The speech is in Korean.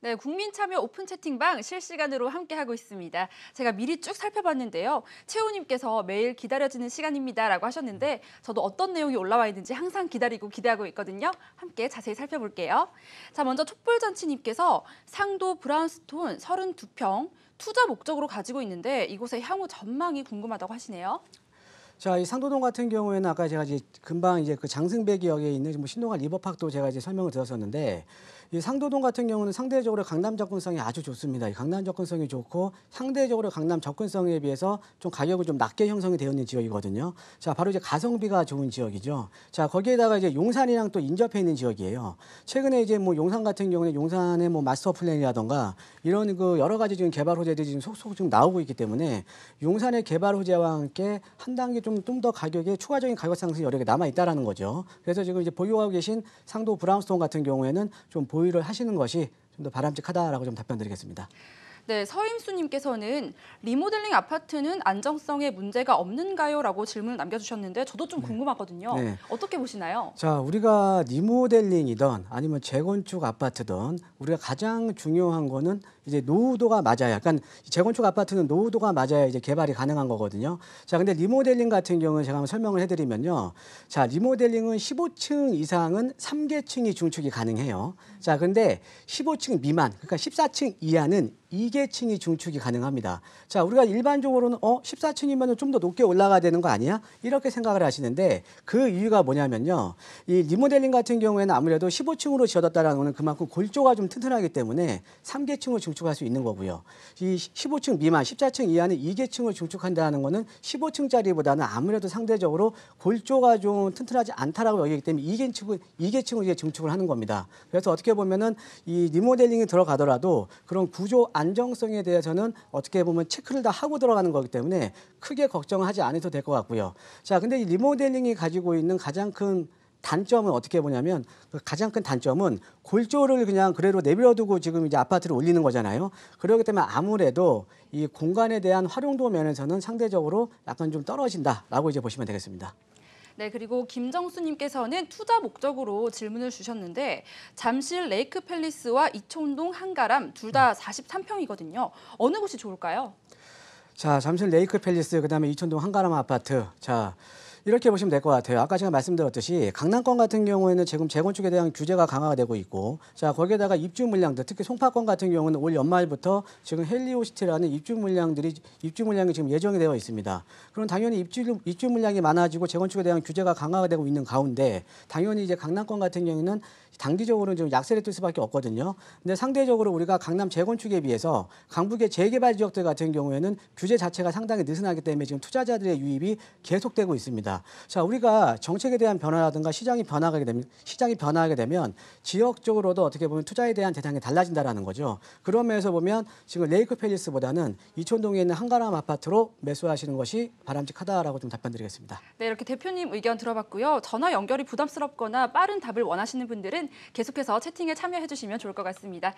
네, 국민참여 오픈 채팅방 실시간으로 함께하고 있습니다. 제가 미리 쭉 살펴봤는데요. 채우님께서 매일 기다려지는 시간입니다라고 하셨는데 저도 어떤 내용이 올라와 있는지 항상 기다리고 기대하고 있거든요. 함께 자세히 살펴볼게요. 자, 먼저 촛불잔치님께서 상도 브라운스톤 32평 투자 목적으로 가지고 있는데 이곳의 향후 전망이 궁금하다고 하시네요. 자, 이 상도동 같은 경우에는 아까 제가 이제 금방 이제 그 장승배기역에 있는 뭐 신동아 리버파크도 제가 이제 설명을 드렸었는데 이 상도동 같은 경우는 상대적으로 강남 접근성이 아주 좋습니다. 이 강남 접근성이 좋고 상대적으로 강남 접근성에 비해서 좀 가격이 좀 낮게 형성이 되어 있는 지역이거든요. 자, 바로 이제 가성비가 좋은 지역이죠. 자, 거기에다가 이제 용산이랑 또 인접해 있는 지역이에요. 최근에 이제 뭐 용산 같은 경우는 용산의 뭐 마스터 플랜이라던가 이런 그 여러 가지 지금 개발 호재들이 지금 속속 좀 나오고 있기 때문에 용산의 개발 호재와 함께 한 단계 좀 더 가격에 추가적인 가격 상승이 여러 개 남아 있다라는 거죠. 그래서 지금 이제 보유하고 계신 상도 브라운스톤 같은 경우에는 좀 보유를 하시는 것이 좀 더 바람직하다라고 좀 답변드리겠습니다. 네, 서임수님께서는 리모델링 아파트는 안정성에 문제가 없는가요? 라고 질문을 남겨주셨는데 저도 좀 궁금하거든요. 네. 어떻게 보시나요? 자, 우리가 리모델링이든 아니면 재건축 아파트든 우리가 가장 중요한 거는 이제 노후도가 맞아야, 약간 재건축 아파트는 노후도가 맞아야 이제 개발이 가능한 거거든요. 자, 근데 리모델링 같은 경우는 제가 한번 설명을 해드리면요. 자, 리모델링은 15층 이상은 3계층이 중축이 가능해요. 자, 근데 15층 미만, 그러니까 14층 이하는 2계층이 중축이 가능합니다. 자, 우리가 일반적으로는 14층이면 좀 더 높게 올라가야 되는 거 아니야? 이렇게 생각을 하시는데 그 이유가 뭐냐면요. 이 리모델링 같은 경우에는 아무래도 15층으로 지어졌다는 거는 그만큼 골조가 좀 튼튼하기 때문에 3계층을 중축할 수 있는 거고요. 이 15층 미만, 14층 이하는 2계층을 중축한다는 거는 15층짜리보다는 아무래도 상대적으로 골조가 좀 튼튼하지 않다라고 여기기 때문에 2계층을 이제 중축을 하는 겁니다. 그래서 어떻게 보면은 이 리모델링이 들어가더라도 그런 구조 안정성에 대해서는 어떻게 보면 체크를 다 하고 들어가는 거기 때문에 크게 걱정하지 않아도 될 것 같고요. 자, 근데 이 리모델링이 가지고 있는 가장 큰 단점은 어떻게 보냐면 그 가장 큰 단점은 골조를 그냥 그대로 내버려두고 지금 이제 아파트를 올리는 거잖아요. 그렇기 때문에 아무래도 이 공간에 대한 활용도 면에서는 상대적으로 약간 좀 떨어진다라고 이제 보시면 되겠습니다. 네, 그리고 김정수님께서는 투자 목적으로 질문을 주셨는데 잠실 레이크 팰리스와 이촌동 한가람 둘 다 43평이거든요. 어느 곳이 좋을까요? 자, 잠실 레이크 팰리스, 그다음에 이촌동 한가람 아파트. 자, 이렇게 보시면 될 것 같아요. 아까 제가 말씀드렸듯이 강남권 같은 경우에는 지금 재건축에 대한 규제가 강화가 되고 있고, 자, 거기에다가 입주 물량들, 특히 송파권 같은 경우는 올 연말부터 지금 헬리오시티라는 입주 물량이 지금 예정이 되어 있습니다. 그럼 당연히 입주 물량이 많아지고 재건축에 대한 규제가 강화가 되고 있는 가운데 당연히 이제 강남권 같은 경우는 단기적으로는 좀 약세를 뜰 수밖에 없거든요. 근데 상대적으로 우리가 강남 재건축에 비해서 강북의 재개발 지역들 같은 경우에는 규제 자체가 상당히 느슨하기 때문에 지금 투자자들의 유입이 계속되고 있습니다. 자, 우리가 정책에 대한 변화라든가 시장이 변화하게 되면 지역적으로도 어떻게 보면 투자에 대한 대상이 달라진다라는 거죠. 그런 면에서 보면 지금 레이크 팰리스보다는 이촌동에 있는 한가람 아파트로 매수하시는 것이 바람직하다라고 좀 답변드리겠습니다. 네, 이렇게 대표님 의견 들어봤고요. 전화 연결이 부담스럽거나 빠른 답을 원하시는 분들은 계속해서 채팅에 참여해 주시면 좋을 것 같습니다.